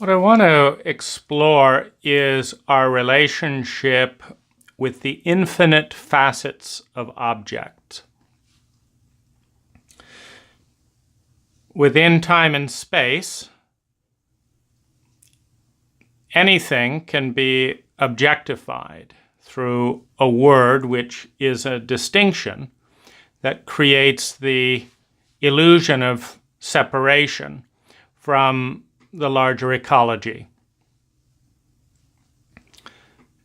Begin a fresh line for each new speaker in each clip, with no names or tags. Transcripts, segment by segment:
What I want to explore is our relationship with the infinite facets of objects. Within time and space, anything can be objectified through a word which is a distinction that creates the illusion of separation from the larger ecology.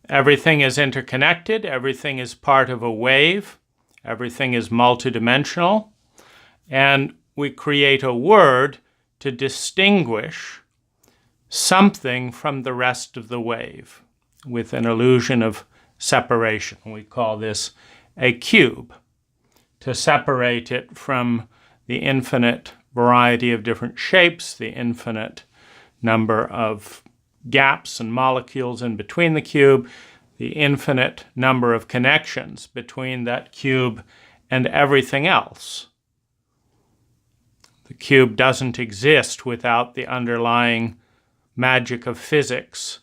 Everything is interconnected, everything is part of a wave, everything is multidimensional, and we create a word to distinguish something from the rest of the wave with an illusion of separation. We call this a cube, to separate it from the infinite variety of different shapes, the infinite number of gaps and molecules in between the cube, the infinite number of connections between that cube and everything else. The cube doesn't exist without the underlying magic of physics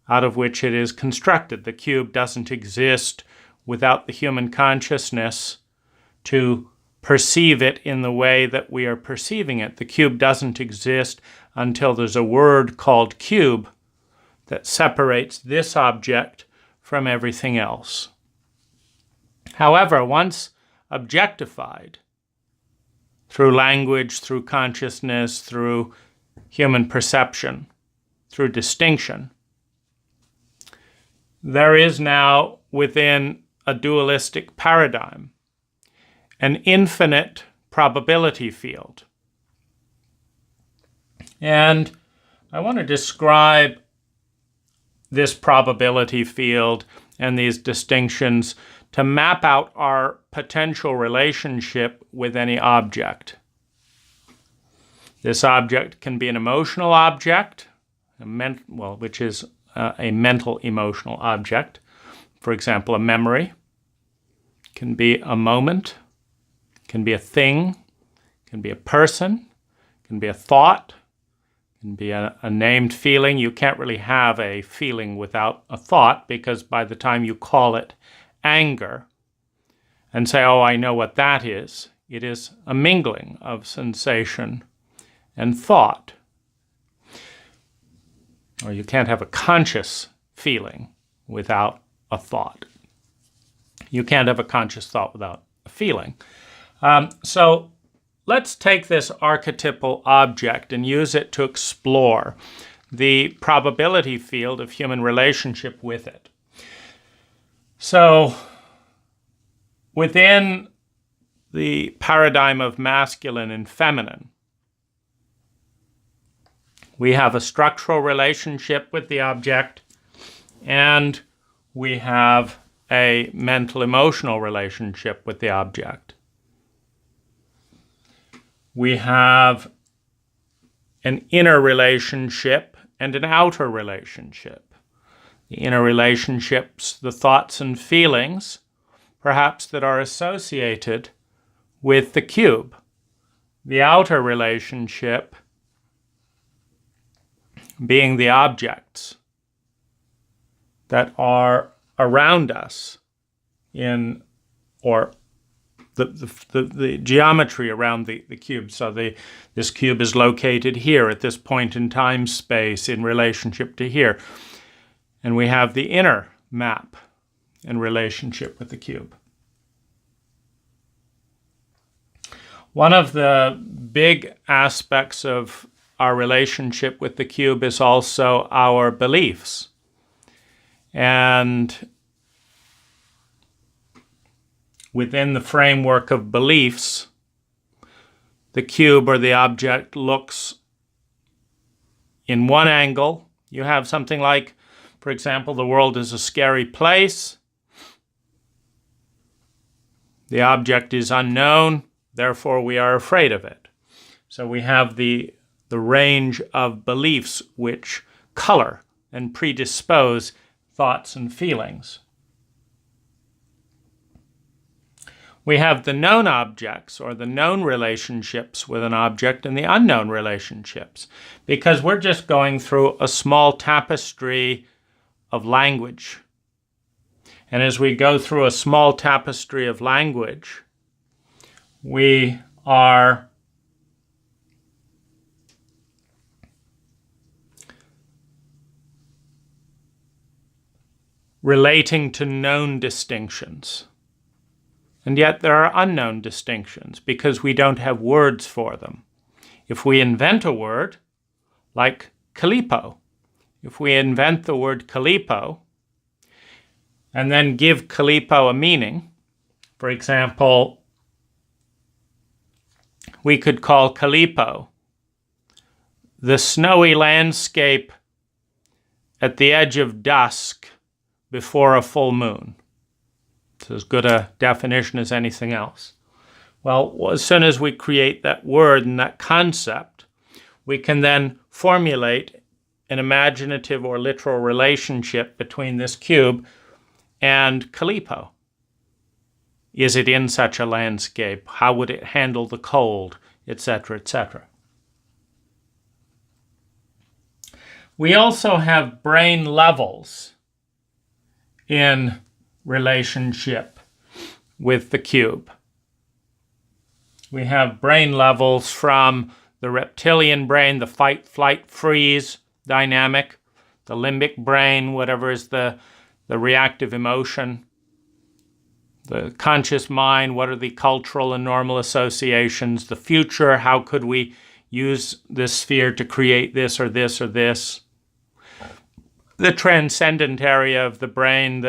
out of which it is constructed. The cube doesn't exist without the human consciousness to perceive it in the way that we are perceiving it. The cube doesn't exist until there's a word called cube that separates this object from everything else. However, once objectified through language, through consciousness, through human perception, through distinction, there is now within a dualistic paradigm an infinite probability field. And I want to describe this probability field and these distinctions to map out our potential relationship with any object. This object can be an emotional object, which is a mental emotional object. For example, a memory. Can be a moment, can be a thing, can be a person, can be a thought, can be a named feeling. You can't really have a feeling without a thought, because by the time you call it anger and say, oh, I know what that is, it is a mingling of sensation and thought. Or you can't have a conscious feeling without a thought. You can't have a conscious thought without a feeling. So let's take this archetypal object and use it to explore the probability field of human relationship with it. So within the paradigm of masculine and feminine, we have a structural relationship with the object, and we have a mental-emotional relationship with the object. We have an inner relationship and an outer relationship. The inner relationships, the thoughts and feelings, perhaps, that are associated with the cube. The outer relationship being the objects that are around us or the geometry around the cube. So this cube is located here at this point in time space in relationship to here. And we have the inner map in relationship with the cube. One of the big aspects of our relationship with the cube is also our beliefs. And within the framework of beliefs, the cube or the object looks in one angle. You have something like, for example, the world is a scary place. The object is unknown, therefore we are afraid of it. So we have the range of beliefs which color and predispose thoughts and feelings. We have the known objects, or the known relationships with an object, and the unknown relationships, because we're just going through a small tapestry of language. And as we go through a small tapestry of language, we are relating to known distinctions. And yet there are unknown distinctions because we don't have words for them. If we invent a word, like Kalipo, if we invent the word Kalipo and then give Kalipo a meaning, for example, we could call Kalipo the snowy landscape at the edge of dusk before a full moon. It's as good a definition as anything else. Well, as soon as we create that word and that concept, we can then formulate an imaginative or literal relationship between this cube and Kalipo. Is it in such a landscape? How would it handle the cold, etc., etc.? We also have brain levels in relationship with the cube. We have brain levels from the reptilian brain, the fight, flight, freeze dynamic, the limbic brain, whatever is the reactive emotion, the conscious mind, what are the cultural and normal associations, the future, how could we use this sphere to create this or this or this, the transcendent area of the brain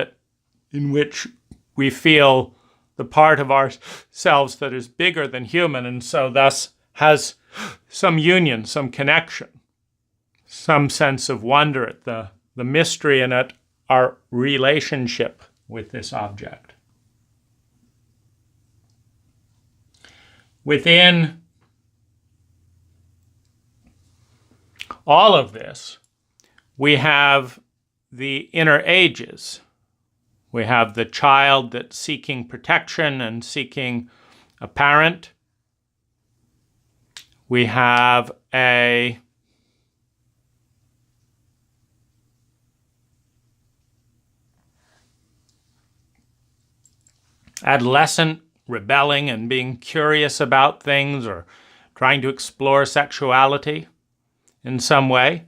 in which we feel the part of ourselves that is bigger than human and so thus has some union, some connection, some sense of wonder at the mystery and at our relationship with this object. Within all of this, we have the inner ages. We have the child that's seeking protection and seeking a parent. We have a adolescent rebelling and being curious about things or trying to explore sexuality in some way,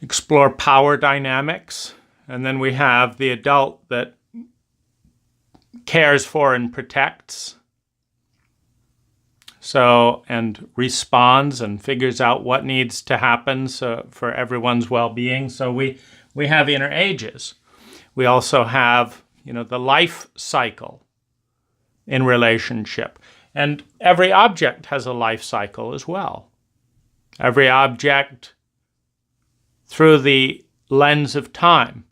explore power dynamics. And then we have the adult that cares for and protects, and responds and figures out what needs to happen for everyone's well-being. So we have inner ages. We also have, the life cycle in relationship. And every object has a life cycle as well. Every object, through the lens of time,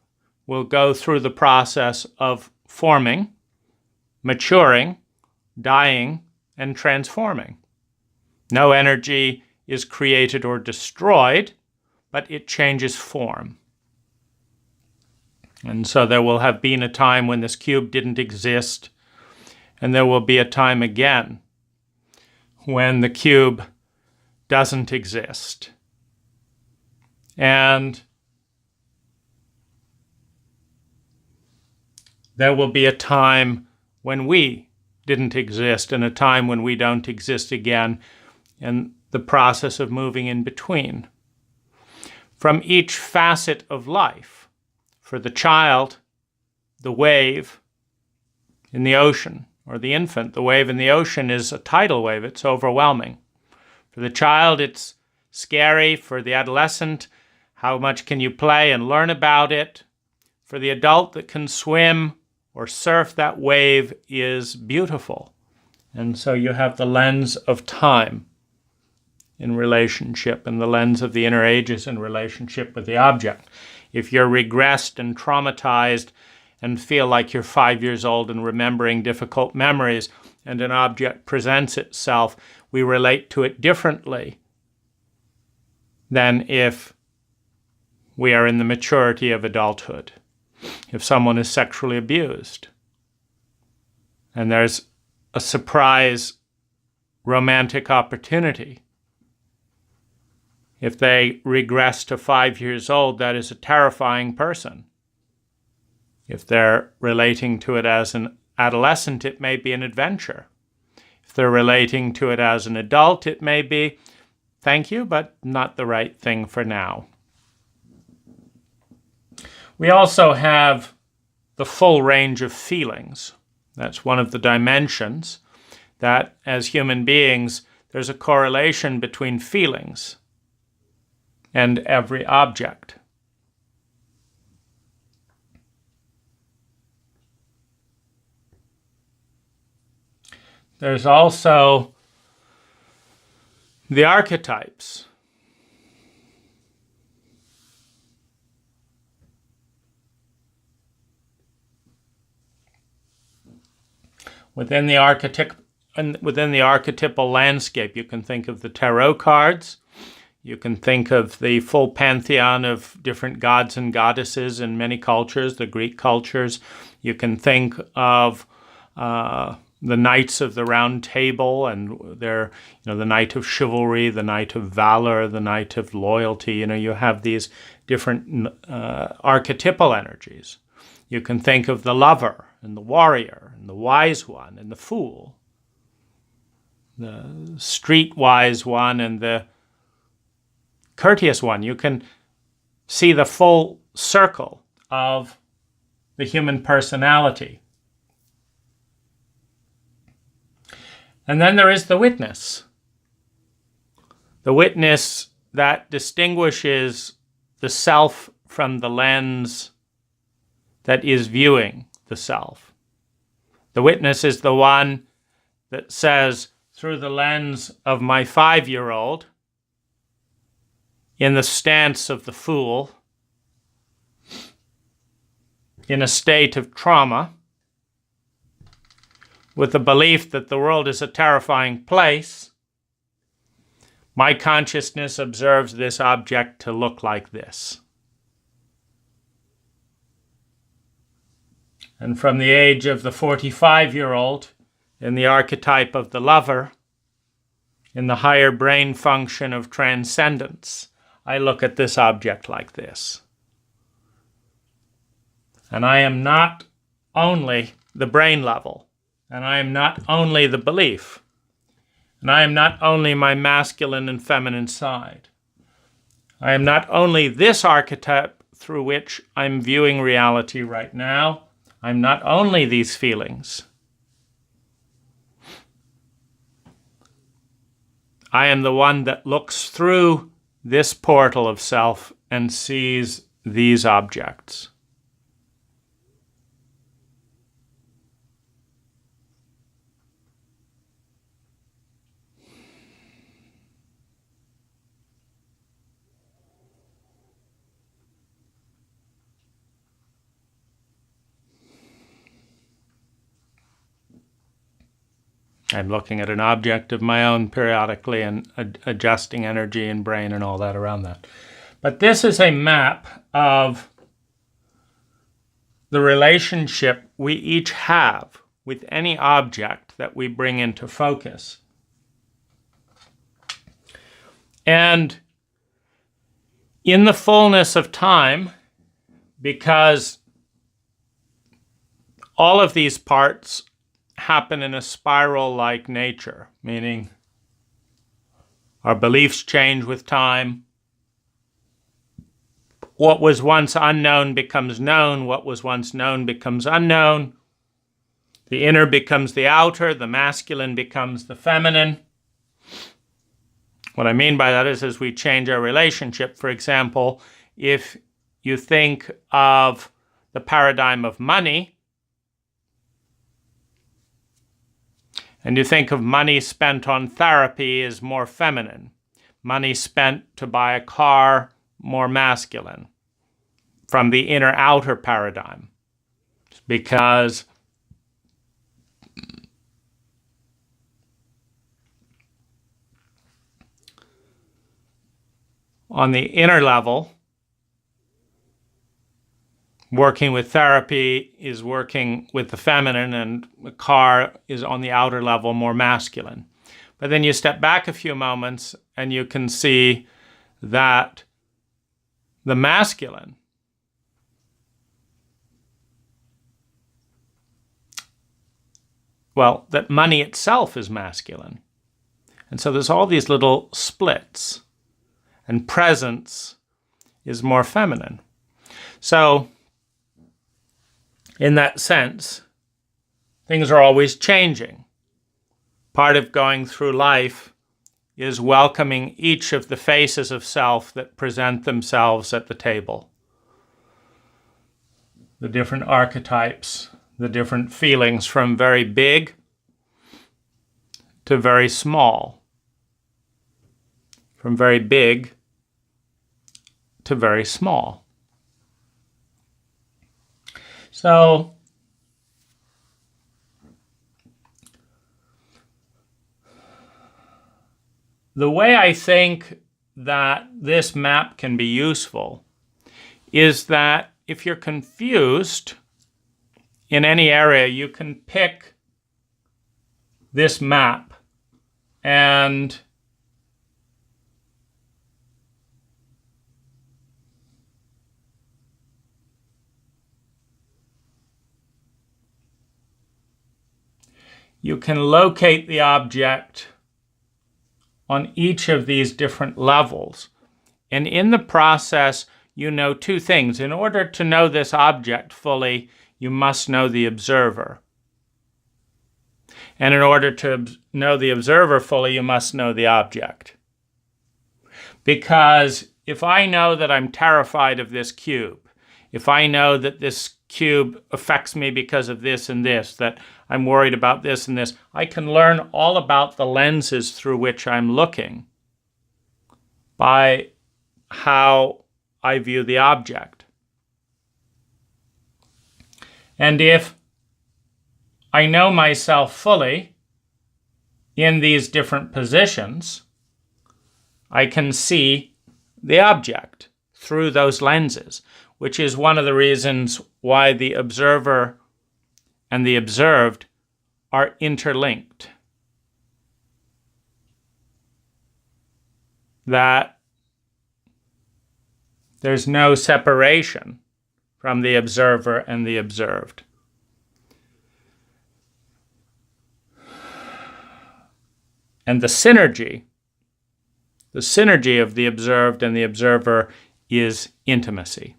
will go through the process of forming, maturing, dying, and transforming. No energy is created or destroyed, but it changes form. And so there will have been a time when this cube didn't exist, and there will be a time again when the cube doesn't exist. And there will be a time when we didn't exist and a time when we don't exist again, and the process of moving in between. From each facet of life, for the child, the wave in the ocean, or the infant, the wave in the ocean is a tidal wave. It's overwhelming. For the child, it's scary. For the adolescent, how much can you play and learn about it? For the adult that can swim or surf that wave is beautiful. And so you have the lens of time in relationship and the lens of the inner ages in relationship with the object. If you're regressed and traumatized and feel like you're 5 years old and remembering difficult memories and an object presents itself, we relate to it differently than if we are in the maturity of adulthood. If someone is sexually abused, and there's a surprise romantic opportunity. If they regress to 5 years old, that is a terrifying person. If they're relating to it as an adolescent, it may be an adventure. If they're relating to it as an adult, it may be, thank you, but not the right thing for now. We also have the full range of feelings. That's one of the dimensions that, as human beings, there's a correlation between feelings and every object. There's also the archetypes. Within the archetypal landscape, you can think of the tarot cards. You can think of the full pantheon of different gods and goddesses in many cultures, the Greek cultures. You can think of the Knights of the Round Table, and they're, the Knight of Chivalry, the Knight of Valor, the Knight of Loyalty. You have these different archetypal energies. You can think of the lover and the warrior and the wise one and the fool, the streetwise one and the courteous one. You can see the full circle of the human personality. And then there is the witness. The witness that distinguishes the self from the lens that is viewing the self. The witness is the one that says, through the lens of my 5-year-old, in the stance of the fool, in a state of trauma, with the belief that the world is a terrifying place, my consciousness observes this object to look like this. And from the age of the 45-year-old, in the archetype of the lover, in the higher brain function of transcendence, I look at this object like this. And I am not only the brain level, and I am not only the belief, and I am not only my masculine and feminine side. I am not only this archetype through which I'm viewing reality right now. I'm not only these feelings. I am the one that looks through this portal of self and sees these objects. I'm looking at an object of my own periodically and adjusting energy and brain and all that around that. But this is a map of the relationship we each have with any object that we bring into focus. And in the fullness of time, because all of these parts happen in a spiral-like nature, meaning our beliefs change with time. What was once unknown becomes known. What was once known becomes unknown. The inner becomes the outer. The masculine becomes the feminine. What I mean by that is as we change our relationship, for example, if you think of the paradigm of money, and you think of money spent on therapy as more feminine, money spent to buy a car more masculine, from the inner-outer paradigm. Because on the inner level, working with therapy is working with the feminine, and the car is on the outer level more masculine. But then you step back a few moments and you can see that the masculine that money itself is masculine. And so there's all these little splits, and presence is more feminine. So in that sense, things are always changing. Part of going through life is welcoming each of the faces of self that present themselves at the table. The different archetypes, the different feelings, from very big to very small, from very big to very small. So the way I think that this map can be useful is that if you're confused in any area, you can pick this map and you can locate the object on each of these different levels. And in the process, you know two things. In order to know this object fully, you must know the observer. And in order to know the observer fully, you must know the object. Because if I know that I'm terrified of this cube, if I know that this cube affects me because of this and this, that I'm worried about this and this, I can learn all about the lenses through which I'm looking by how I view the object. And if I know myself fully in these different positions, I can see the object through those lenses, which is one of the reasons why the observer and the observed are interlinked. That there's no separation from the observer and the observed. And the synergy of the observed and the observer is intimacy.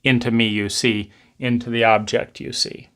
Into me you see, into the object you see.